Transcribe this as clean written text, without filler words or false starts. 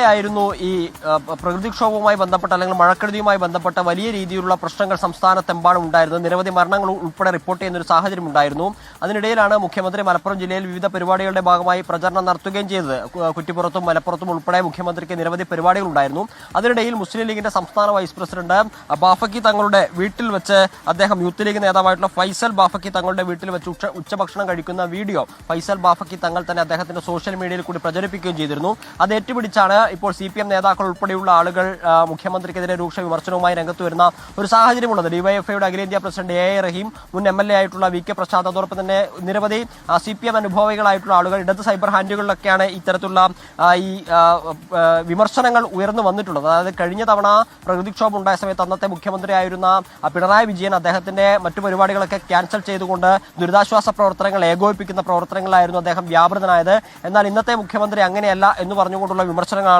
ആയിരുന്നു ഈ പ്രകൃതിക്ഷോഭവുമായി ബന്ധപ്പെട്ട അല്ലെങ്കിൽ മഴക്കെടുതിയുമായി ബന്ധപ്പെട്ട വലിയ രീതിയിലുള്ള പ്രശ്നങ്ങൾ സംസ്ഥാനത്തെമ്പാടും ഉണ്ടായിരുന്നത്. നിരവധി മരണങ്ങൾ ഉൾപ്പെടെ റിപ്പോർട്ട് ചെയ്യുന്ന ഒരു സാഹചര്യം ഉണ്ടായിരുന്നു. അതിനിടയിലാണ് മുഖ്യമന്ത്രി മലപ്പുറം ജില്ലയിൽ വിവിധ പരിപാടികളുടെ ഭാഗമായി പ്രചരണം നടത്തുകയും ചെയ്തത്. കുറ്റിപ്പുറത്തും മലപ്പുറത്തും ഉൾപ്പെടെ മുഖ്യമന്ത്രിക്ക് നിരവധി പരിപാടികൾ ഉണ്ടായിരുന്നു. അതിനിടയിൽ മുസ്ലിം ലീഗിന്റെ സംസ്ഥാന വൈസ് പ്രസിഡന്റ് ബാഫക്കി തങ്ങളുടെ വീട്ടിൽ വെച്ച് അദ്ദേഹം യൂത്ത് ലീഗ് നേതാവായിട്ടുള്ള ഫൈസൽ ബാഫക്കി തങ്ങളുടെ വീട്ടിൽ വെച്ച് ഉച്ചഭക്ഷണം കഴിക്കുന്ന വീഡിയോ ഫൈസൽ ബാഫക്കി തങ്ങൾ തന്നെ അദ്ദേഹത്തിന്റെ സോഷ്യൽ മീഡിയയിൽ കൂടി പ്രചരിപ്പിക്കുകയും ചെയ്തിരുന്നു. അത് ഏറ്റുപിടിച്ചാണ് ഇപ്പോൾ CPM നേതാക്കൾ ഉൾപ്പെടെയുള്ള ആളുകൾ മുഖ്യമന്ത്രിക്കെതിരെ രൂക്ഷ വിമർശനവുമായി രംഗത്ത് വരുന്ന ഒരു സാഹചര്യമുള്ളത്. ഡിവൈഎഫ്ഐയുടെ അഖിലേന്ത്യാ പ്രസിഡന്റ് AA റഹീം, മുൻ MLA ആയിട്ടുള്ള VK പ്രസാദ്, അതോടൊപ്പം തന്നെ നിരവധി CPM അനുഭവികളായിട്ടുള്ള ആളുകൾ ഇടത് സൈബർ ഹാൻഡിലുകളിലൊക്കെയാണ് ഇത്തരത്തിലുള്ള ഈ വിമർശനങ്ങൾ ഉയർന്നു വന്നിട്ടുള്ളത്. അതായത് കഴിഞ്ഞ തവണ പ്രകൃതിക്ഷോഭം ഉണ്ടായ സമയത്ത് അന്നത്തെ മുഖ്യമന്ത്രിയായിരുന്ന പിണറായി വിജയൻ അദ്ദേഹത്തിന്റെ മറ്റു പരിപാടികളൊക്കെ ക്യാൻസൽ ചെയ്തുകൊണ്ട് ദുരിതാശ്വാസ പ്രവർത്തനങ്ങൾ ഏകോപിപ്പിക്കുന്ന പ്രവർത്തനങ്ങളായിരുന്നു അദ്ദേഹം വ്യാപൃതനായത്. എന്നാൽ ഇന്നത്തെ മുഖ്യമന്ത്രി അങ്ങനെയല്ല എന്ന് പറഞ്ഞുകൊണ്ടുള്ള വിമർശനങ്ങളാണ്